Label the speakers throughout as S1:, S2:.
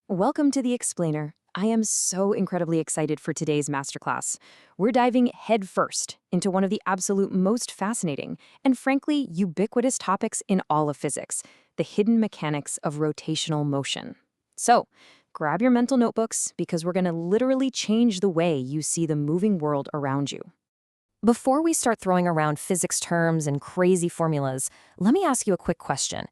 S1: Welcome to the Explainer. I am so incredibly excited for today's masterclass. We're diving headfirst into one of the absolute most fascinating and frankly ubiquitous topics in all of physics, the hidden mechanics of rotational motion. So, grab your mental notebooks because we're going to literally change the way you see the moving world around you. Before we start throwing around physics terms and crazy formulas, let me ask you a quick question.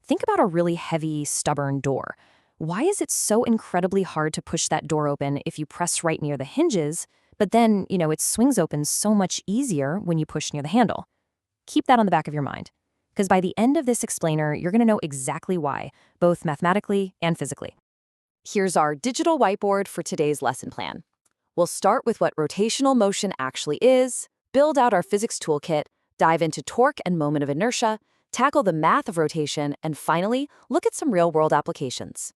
S1: Think about a really heavy, stubborn door. Why is it so incredibly hard to push that door open if you press right near the hinges, but then, it swings open so much easier when you push near the handle? Keep that on the back of your mind, because by the end of this explainer, you're going to know exactly why, both mathematically and physically. Here's our digital whiteboard for today's lesson plan. We'll start with what rotational motion actually is, build out our physics toolkit, dive into torque and moment of inertia, tackle the math of rotation, and finally, look at some real-world applications.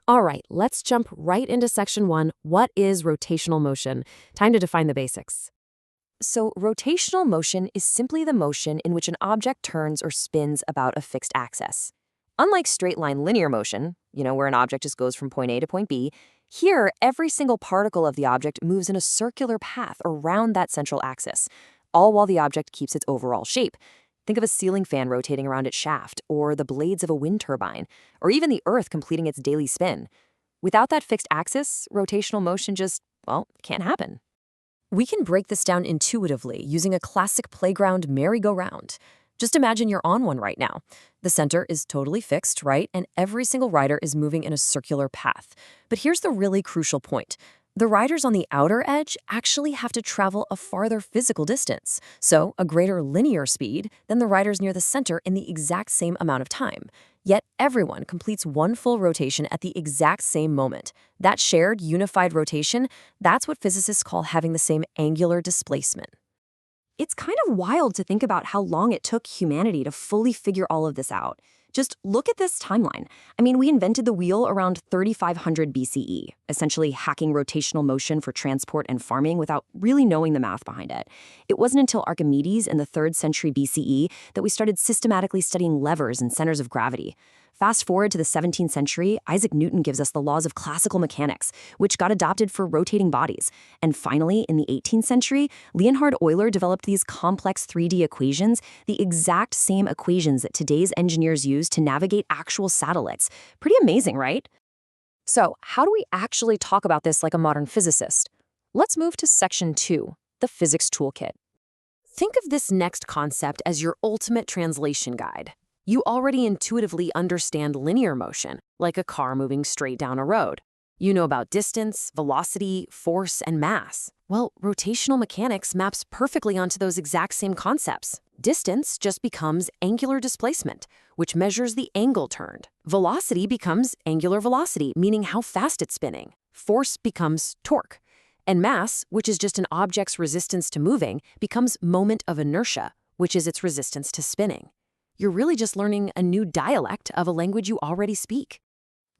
S1: All right, let's jump right into section 1. What is rotational motion? Time to define the basics. So, rotational motion is simply the motion in which an object turns or spins about a fixed axis. Unlike straight-line linear motion, where an object just goes from point A to point B, here, every single particle of the object moves in a circular path around that central axis, all while the object keeps its overall shape. Think of a ceiling fan rotating around its shaft, or the blades of a wind turbine, or even the Earth completing its daily spin. Without that fixed axis, rotational motion just, can't happen. We can break this down intuitively using a classic playground merry-go-round. Just imagine you're on one right now. The center is totally fixed, right? And every single rider is moving in a circular path. But here's the really crucial point. The riders on the outer edge actually have to travel a farther physical distance, so a greater linear speed than the riders near the center in the exact same amount of time. Yet everyone completes one full rotation at the exact same moment. That shared, unified rotation, that's what physicists call having the same angular displacement. It's kind of wild to think about how long it took humanity to fully figure all of this out. Just look at this timeline. We invented the wheel around 3500 BCE, essentially hacking rotational motion for transport and farming without really knowing the math behind it. It wasn't until Archimedes in the 3rd century BCE that we started systematically studying levers and centers of gravity. Fast forward to the 17th century, Isaac Newton gives us the laws of classical mechanics, which got adopted for rotating bodies. And finally, in the 18th century, Leonhard Euler developed these complex 3D equations, the exact same equations that today's engineers use to navigate actual satellites. Pretty amazing, right? So, how do we actually talk about this like a modern physicist? Let's move to section 2, the physics toolkit. Think of this next concept as your ultimate translation guide. You already intuitively understand linear motion, like a car moving straight down a road. You know about distance, velocity, force, and mass. Well, rotational mechanics maps perfectly onto those exact same concepts. Distance just becomes angular displacement, which measures the angle turned. Velocity becomes angular velocity, meaning how fast it's spinning. Force becomes torque. And mass, which is just an object's resistance to moving, becomes moment of inertia, which is its resistance to spinning. You're really just learning a new dialect of a language you already speak.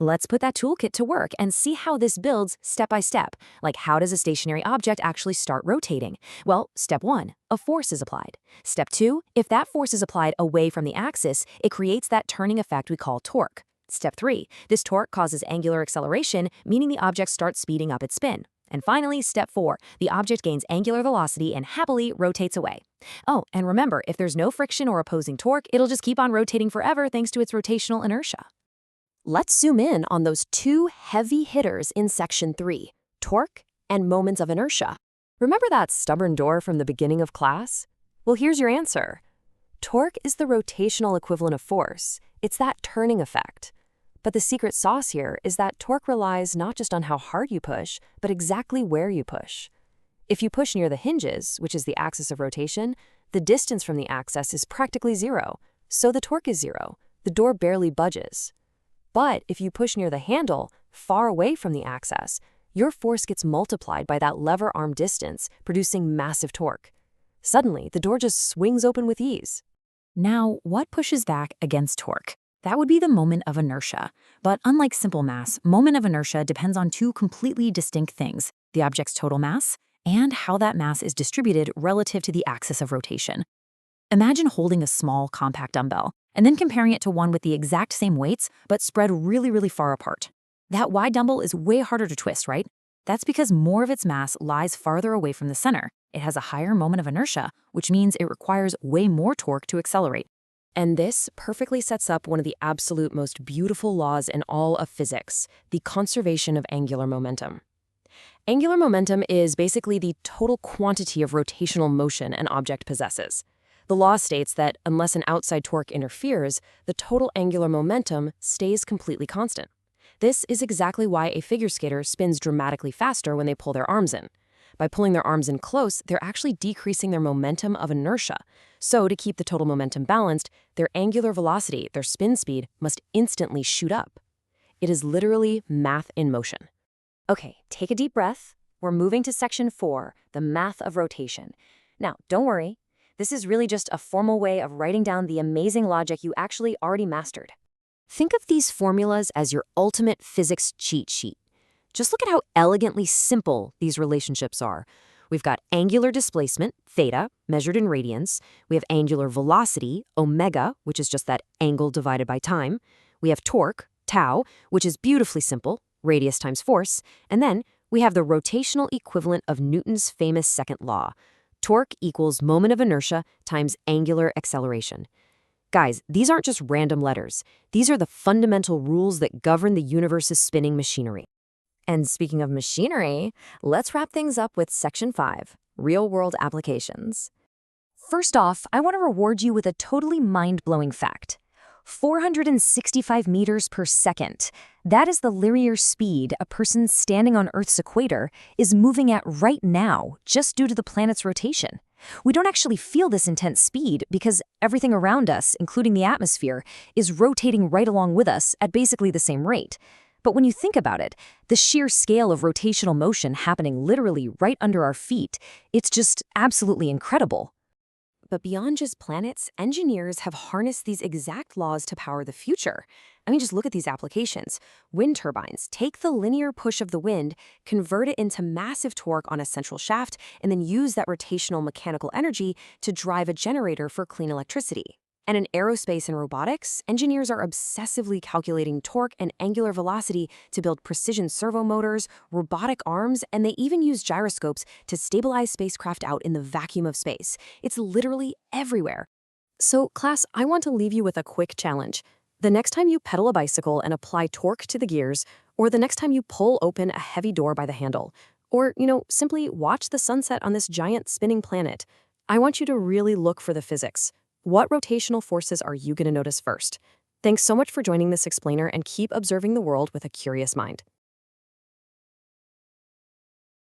S1: Let's put that toolkit to work and see how this builds step by step. Like, how does a stationary object actually start rotating? Well, step 1, a force is applied. Step 2, if that force is applied away from the axis, it creates that turning effect we call torque. Step 3, this torque causes angular acceleration, meaning the object starts speeding up its spin. And finally, step 4, the object gains angular velocity and happily rotates away. Oh, and remember, if there's no friction or opposing torque, it'll just keep on rotating forever thanks to its rotational inertia. Let's zoom in on those two heavy hitters in section 3, torque and moments of inertia. Remember that stubborn door from the beginning of class? Well, here's your answer. Torque is the rotational equivalent of force. It's that turning effect. But the secret sauce here is that torque relies not just on how hard you push, but exactly where you push. If you push near the hinges, which is the axis of rotation, the distance from the axis is practically 0, so the torque is 0. The door barely budges. But if you push near the handle, far away from the axis, your force gets multiplied by that lever arm distance, producing massive torque. Suddenly, the door just swings open with ease. Now, what pushes back against torque? That would be the moment of inertia. But unlike simple mass, moment of inertia depends on two completely distinct things: the object's total mass and how that mass is distributed relative to the axis of rotation. Imagine holding a small, compact dumbbell and then comparing it to one with the exact same weights but spread really, really far apart.
S2: That wide dumbbell is way harder to twist, right? That's because more of its mass lies farther away from the center. It has a higher moment of inertia, which means it requires way more torque to accelerate.
S1: And this perfectly sets up one of the absolute most beautiful laws in all of physics, the conservation of angular momentum. Angular momentum is basically the total quantity of rotational motion an object possesses. The law states that unless an outside torque interferes, the total angular momentum stays completely constant. This is exactly why a figure skater spins dramatically faster when they pull their arms in. By pulling their arms in close, they're actually decreasing their momentum of inertia. So to keep the total momentum balanced, their angular velocity, their spin speed, must instantly shoot up. It is literally math in motion. Okay, take a deep breath. We're moving to section 4, the math of rotation. Now, don't worry. This is really just a formal way of writing down the amazing logic you actually already mastered. Think of these formulas as your ultimate physics cheat sheet. Just look at how elegantly simple these relationships are. We've got angular displacement, theta, measured in radians. We have angular velocity, omega, which is just that angle divided by time. We have torque, tau, which is beautifully simple, radius times force. And then we have the rotational equivalent of Newton's famous second law. Torque equals moment of inertia times angular acceleration. Guys, these aren't just random letters. These are the fundamental rules that govern the universe's spinning machinery. And speaking of machinery, let's wrap things up with Section 5, Real-World Applications. First off, I want to reward you with a totally mind-blowing fact. 465 meters per second. That is the linear speed a person standing on Earth's equator is moving at right now, just due to the planet's rotation. We don't actually feel this intense speed because everything around us, including the atmosphere, is rotating right along with us at basically the same rate. But when you think about it, the sheer scale of rotational motion happening literally right under our feet, it's just absolutely incredible. But beyond just planets, engineers have harnessed these exact laws to power the future. I mean, just look at these applications. Wind turbines take the linear push of the wind, convert it into massive torque on a central shaft, and then use that rotational mechanical energy to drive a generator for clean electricity. And in aerospace and robotics, engineers are obsessively calculating torque and angular velocity to build precision servo motors, robotic arms, and they even use gyroscopes to stabilize spacecraft out in the vacuum of space. It's literally everywhere. So, class, I want to leave you with a quick challenge. The next time you pedal a bicycle and apply torque to the gears, or the next time you pull open a heavy door by the handle, or, simply watch the sunset on this giant spinning planet, I want you to really look for the physics. What rotational forces are you going to notice first? Thanks so much for joining this explainer and keep observing the world with a curious mind.